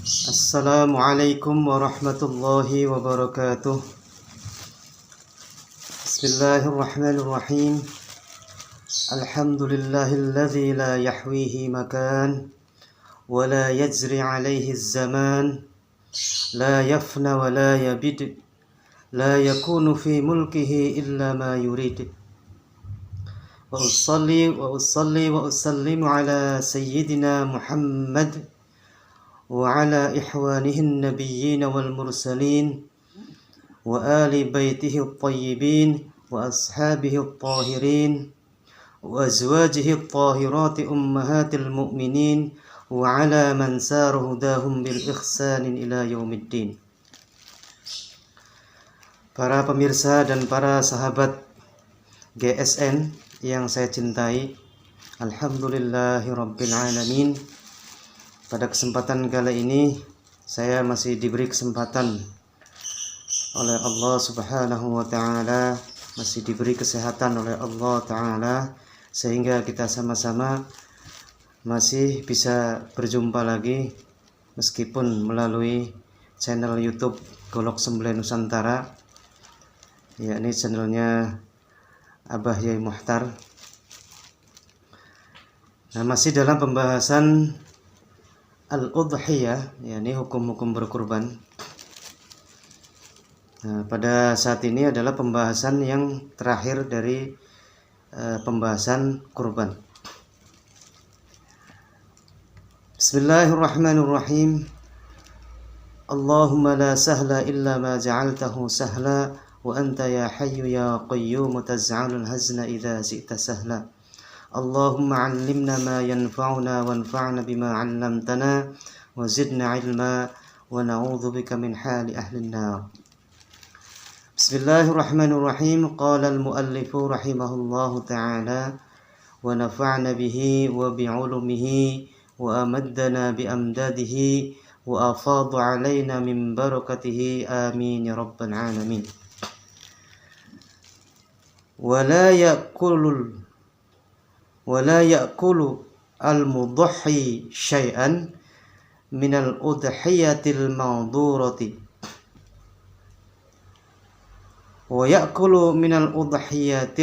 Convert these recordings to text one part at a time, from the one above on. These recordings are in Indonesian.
Assalamualaikum warahmatullahi wabarakatuh. Bismillahirrahmanirrahim. Alhamdulillahilladzi la yahwihi makan wa la yajri alaihi zaman, la yafna wa la yabid, la yakunu fi mulkihi illa ma yurid. Wa usalli wa usallimu ala sayyidina Muhammad وعلى إخوانه النبيين والمرسلين وآل بيته الطيبين وأصحابه الطاهرين وأزواجه الطاهرات أمهات المؤمنين وعلى من سار هداهم بالإحسان إلى يوم الدين. Para pemirsa dan para sahabat GSN yang saya cintai, Alhamdulillahirabbil alamin. Pada kesempatan kali ini saya masih diberi kesempatan oleh Allah Subhanahu wa taala, masih diberi kesehatan oleh Allah taala sehingga kita sama-sama masih bisa berjumpa lagi meskipun melalui channel YouTube Golok Sembelih Nusantara, yakni channelnya Abah Yai Muhtar. Nah, masih dalam pembahasan Al-Udhiyah, yakni hukum-hukum berkurban. Nah, pada saat ini adalah pembahasan yang terakhir dari pembahasan kurban. Bismillahirrahmanirrahim. Allahumma la sahla illa ma ja'altahu sahla wa anta ya hayyu ya qayyum taz'alul hazna idza syi'ta sahla. Allahumma 'allimna ma yanfa'una wanfa'na bima 'allamtana wa zidna 'ilma wa na'udzubika min hali ahli an-nar. Bismillahirrahmanirrahim. Qala al-muallifu rahimahullahu ta'ala wa nafa'na bihi wa bi'ulumihi wa amaddana bi amdadihi wa afadha 'alaina min barakatihi amin ya rabbal alamin. ولا يأكل المضحي شيئا من الأضحية المنظورة ويأكل من الأضحية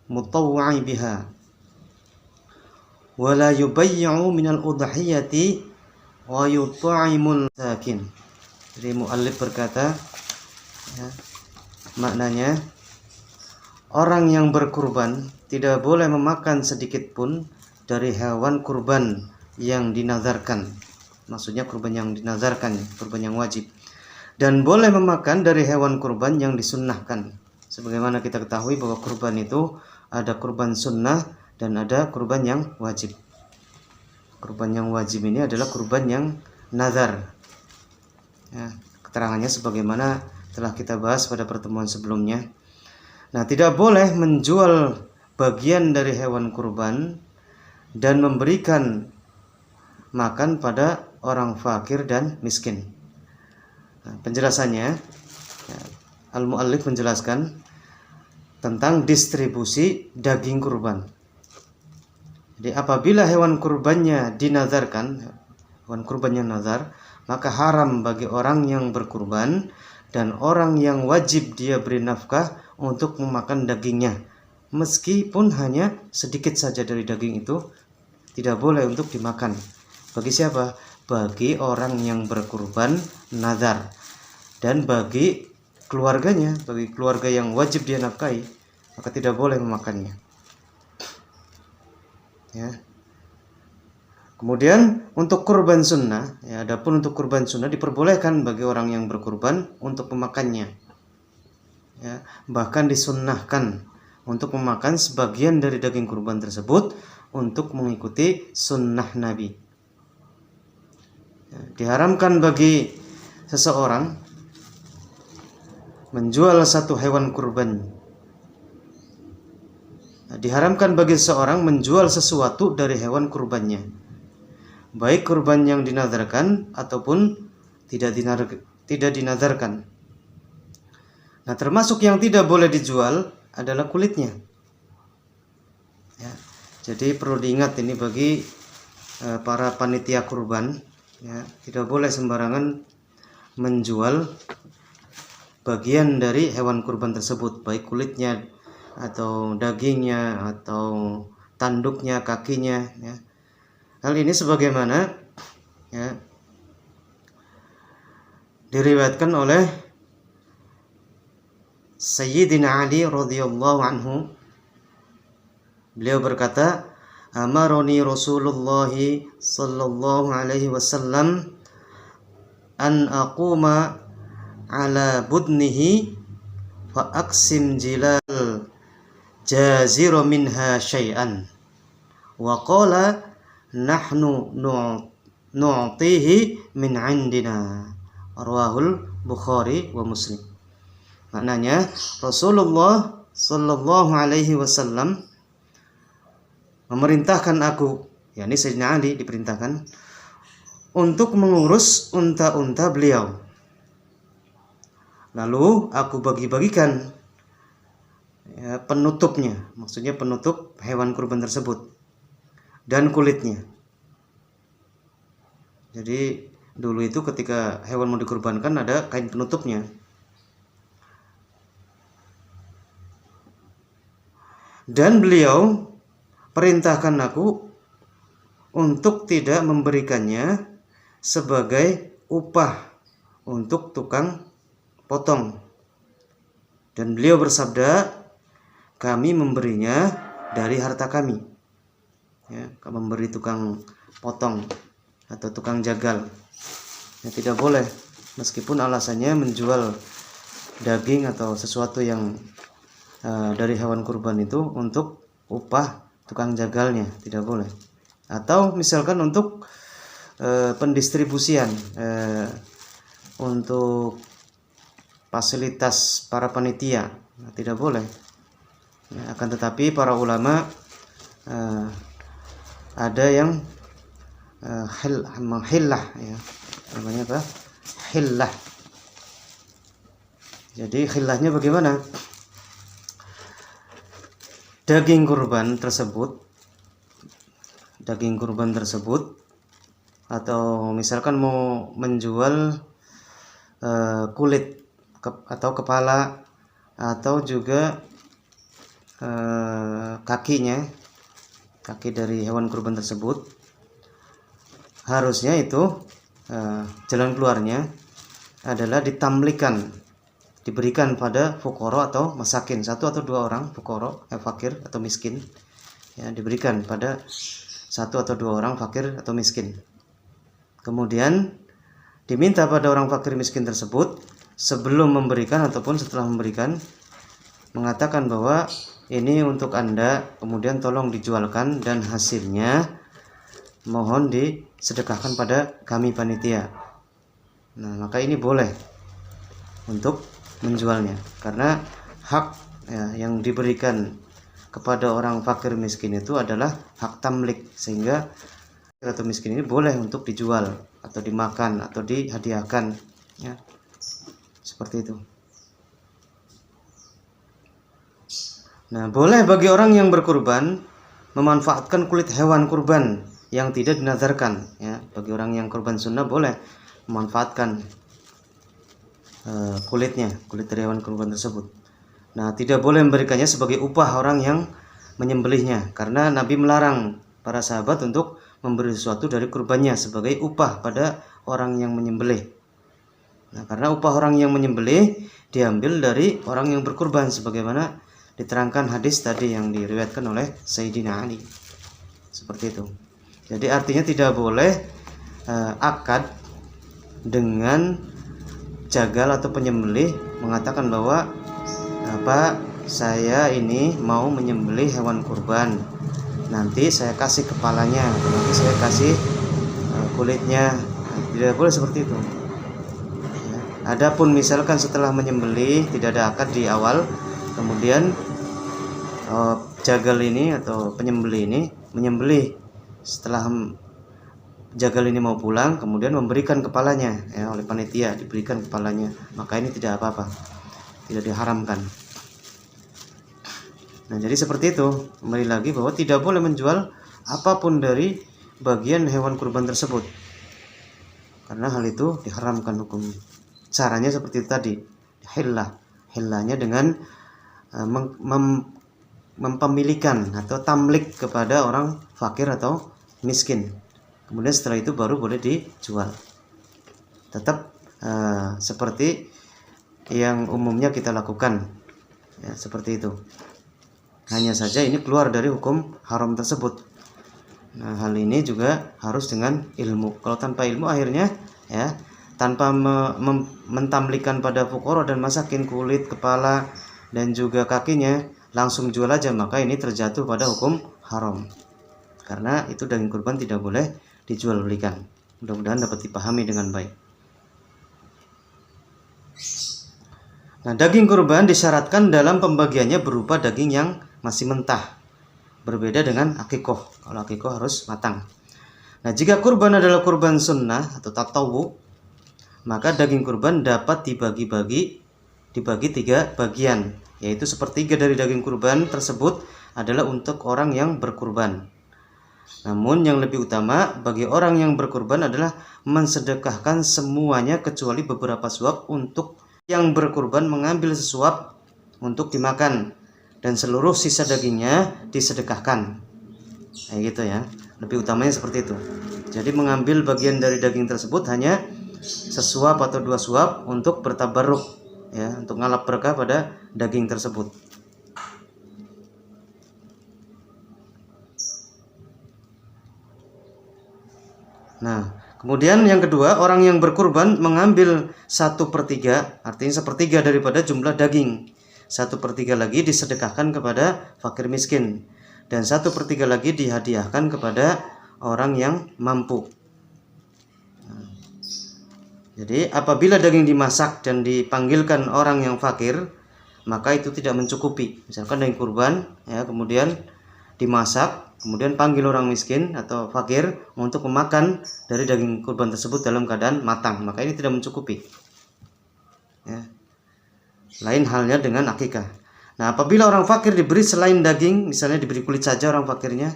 المطوع بها ولا يبيع من الأضحية ويطعم المساكين. Jadi muallif berkata, maknanya, orang yang berkurban tidak boleh memakan sedikit pun dari hewan kurban yang dinazarkan. Maksudnya kurban yang dinazarkan, kurban yang wajib. Dan boleh memakan dari hewan kurban yang disunnahkan. Sebagaimana kita ketahui bahwa kurban itu ada kurban sunnah dan ada kurban yang wajib. Kurban yang wajib ini adalah kurban yang nazar. Ya, keterangannya sebagaimana telah kita bahas pada pertemuan sebelumnya. Nah, tidak boleh menjual bagian dari hewan kurban dan memberikan makan pada orang fakir dan miskin. Nah, penjelasannya, al-muallif menjelaskan tentang distribusi daging kurban. Jadi apabila hewan kurbannya dinazarkan, hewan kurbannya nazar, maka haram bagi orang yang berkurban dan orang yang wajib dia beri nafkah untuk memakan dagingnya, meskipun hanya sedikit saja dari daging itu tidak boleh untuk dimakan. Bagi siapa? Bagi orang yang berkurban nazar dan bagi keluarganya, bagi keluarga yang wajib dia nafkahi, maka tidak boleh memakannya. Ya. Kemudian untuk kurban sunnah, ya, adapun untuk kurban sunnah diperbolehkan bagi orang yang berkurban untuk memakannya. Ya, bahkan disunnahkan untuk memakan sebagian dari daging kurban tersebut untuk mengikuti sunnah Nabi. Ya, diharamkan bagi seseorang menjual satu hewan kurban. Nah, diharamkan bagi seseorang menjual sesuatu dari hewan kurbannya, baik kurban yang dinazarkan ataupun tidak dinazarkan. Nah, termasuk yang tidak boleh dijual adalah kulitnya. Ya. Jadi perlu diingat ini bagi para panitia kurban, ya, tidak boleh sembarangan menjual bagian dari hewan kurban tersebut, baik kulitnya atau dagingnya atau tanduknya, kakinya, ya. Hal ini sebagaimana, ya, diriwayatkan oleh Sayyidina Ali radhiyallahu anhu. Beliau berkata, amaroni Rasulullah sallallahu alaihi wasallam an aquma ala budnihi fa aqsim jilal jazira minha syai'an wa qala nahnu nu'tihi min indina. Rawahul Bukhari wa Muslim. Maknanya Rasulullah sallallahu alaihi wasallam memerintahkan aku, yakni Sayyidina Ali diperintahkan untuk mengurus unta-unta beliau. Lalu aku bagi-bagikan, ya, penutupnya, maksudnya penutup hewan kurban tersebut dan kulitnya. Jadi dulu itu ketika hewan mau dikurbankan ada kain penutupnya. Dan beliau perintahkan aku untuk tidak memberikannya sebagai upah untuk tukang potong. Dan beliau bersabda, kami memberinya dari harta kami, ya, memberi tukang potong atau tukang jagal, ya, tidak boleh, meskipun alasannya menjual daging atau sesuatu yang dari hewan kurban itu untuk upah tukang jagalnya, tidak boleh. Atau misalkan untuk pendistribusian, untuk fasilitas para panitia, tidak boleh. Ya, akan tetapi para ulama ada yang hillah, ya, namanya apa? Hillah. Jadi hillahnya bagaimana? Daging kurban tersebut atau misalkan mau menjual kulit atau kepala atau juga kakinya, kaki dari hewan kurban tersebut, harusnya itu jalan keluarnya adalah ditamlikan, diberikan pada fukoro atau masakin, satu atau dua orang fukoro, fakir atau miskin, ya, diberikan pada satu atau dua orang fakir atau miskin. Kemudian diminta pada orang fakir miskin tersebut sebelum memberikan ataupun setelah memberikan mengatakan bahwa ini untuk Anda, kemudian tolong dijualkan dan hasilnya mohon disedekahkan pada kami panitia. Nah, maka ini boleh untuk menjualnya, karena hak, ya, yang diberikan kepada orang fakir miskin itu adalah hak tamlik, sehingga atau miskin ini boleh untuk dijual atau dimakan atau dihadiahkan, ya, seperti itu. Nah, boleh bagi orang yang berkurban memanfaatkan kulit hewan kurban yang tidak dinazarkan, ya, bagi orang yang kurban sunnah boleh memanfaatkan kulit dari hewan kurban tersebut. Nah, tidak boleh memberikannya sebagai upah orang yang menyembelihnya, karena Nabi melarang para sahabat untuk memberi sesuatu dari kurbannya sebagai upah pada orang yang menyembelih. Nah, karena upah orang yang menyembelih diambil dari orang yang berkurban, sebagaimana diterangkan hadis tadi yang diriwayatkan oleh Sayyidina Ali. Seperti itu. Jadi artinya tidak boleh akad dengan jagal atau penyembelih mengatakan bahwa saya ini mau menyembelih hewan kurban, nanti saya kasih kepalanya atau nanti saya kasih kulitnya. Tidak boleh seperti itu, ya. Adapun misalkan setelah menyembelih tidak ada akad di awal, kemudian jagal ini atau penyembelih ini menyembelih, setelah jagal ini mau pulang kemudian memberikan kepalanya, ya, oleh panitia diberikan kepalanya, maka ini tidak apa-apa, tidak diharamkan. Nah, jadi seperti itu. Kembali lagi bahwa tidak boleh menjual apapun dari bagian hewan kurban tersebut, karena hal itu diharamkan hukum. Caranya seperti itu tadi, hillahnya dengan mempemilikan atau tamlik kepada orang fakir atau miskin. Kemudian setelah itu baru boleh dijual. Tetap seperti yang umumnya kita lakukan, ya, seperti itu. Hanya saja ini keluar dari hukum haram tersebut. Nah, hal ini juga harus dengan ilmu. Kalau tanpa ilmu akhirnya, ya, tanpa mentamlikan pada fuqara dan masakin kulit, kepala dan juga kakinya, langsung jual aja, maka ini terjatuh pada hukum haram. Karena itu daging kurban tidak boleh dijual belikan. Mudah-mudahan dapat dipahami dengan baik. Nah, daging kurban disyaratkan dalam pembagiannya berupa daging yang masih mentah. Berbeda dengan akikoh. Kalau akikoh harus matang. Nah, jika kurban adalah kurban sunnah atau tatawu, maka daging kurban dapat dibagi 3 bagian, yaitu sepertiga dari daging kurban tersebut adalah untuk orang yang berkurban. Namun yang lebih utama bagi orang yang berkurban adalah mensedekahkan semuanya kecuali beberapa suap, untuk yang berkurban mengambil sesuap untuk dimakan dan seluruh sisa dagingnya disedekahkan. Kayak gitu ya. Lebih utamanya seperti itu. Jadi mengambil bagian dari daging tersebut hanya sesuap atau 2 suap untuk bertabarruk, ya, untuk ngalap berkah pada daging tersebut. Nah, kemudian yang kedua, orang yang berkurban mengambil 1/3, artinya 1/3 daripada jumlah daging. 1/3 lagi disedekahkan kepada fakir miskin, dan 1/3 lagi dihadiahkan kepada orang yang mampu. Jadi apabila daging dimasak dan dipanggilkan orang yang fakir, maka itu tidak mencukupi. Misalkan daging kurban, ya, kemudian dimasak, kemudian panggil orang miskin atau fakir untuk memakan dari daging kurban tersebut dalam keadaan matang, maka ini tidak mencukupi, ya. Lain halnya dengan akikah. Nah, apabila orang fakir diberi selain daging, misalnya diberi kulit saja orang fakirnya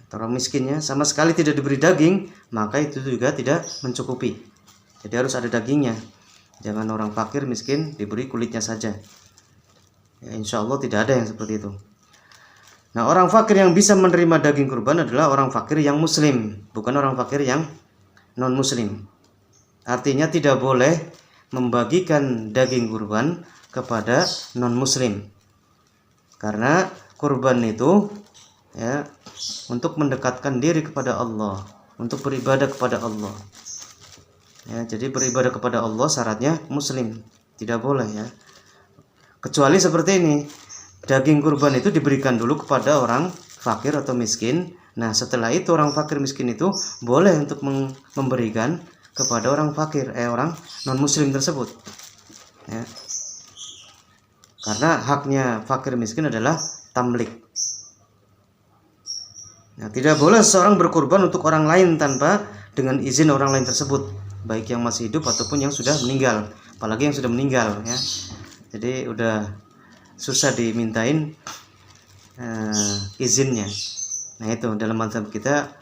atau orang miskinnya, sama sekali tidak diberi daging, maka itu juga tidak mencukupi. Jadi harus ada dagingnya. Jangan orang fakir miskin diberi kulitnya saja, ya, insya Allah tidak ada yang seperti itu. Nah, orang fakir yang bisa menerima daging kurban adalah orang fakir yang muslim, bukan orang fakir yang non muslim. Artinya tidak boleh membagikan daging kurban kepada non muslim, karena kurban itu, ya, untuk mendekatkan diri kepada Allah, untuk beribadah kepada Allah, ya. Jadi beribadah kepada Allah syaratnya muslim, tidak boleh, ya. Kecuali seperti ini, daging kurban itu diberikan dulu kepada orang fakir atau miskin. Nah, setelah itu orang fakir miskin itu boleh untuk memberikan kepada orang fakir, orang non muslim tersebut, ya. Karena haknya fakir miskin adalah tamlik. Nah, tidak boleh seorang berkurban untuk orang lain tanpa dengan izin orang lain tersebut, baik yang masih hidup ataupun yang sudah meninggal, apalagi yang sudah meninggal, ya. Jadi udah susah dimintain izinnya. Nah, itu dalam mazhab kita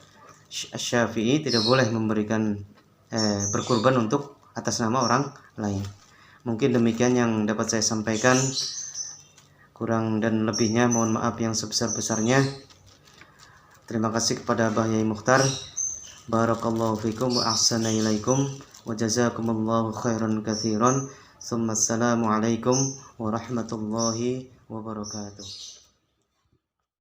Syafi'i tidak boleh memberikan berkurban untuk atas nama orang lain. Mungkin demikian yang dapat saya sampaikan. Kurang dan lebihnya mohon maaf yang sebesar-besarnya. Terima kasih kepada Abah Yai Mukhtar. Barakallahu fikum wa ahsana ilaikum wa jazakumullahu khairan katsiran. Assalamualaikum warahmatullahi wabarakatuh.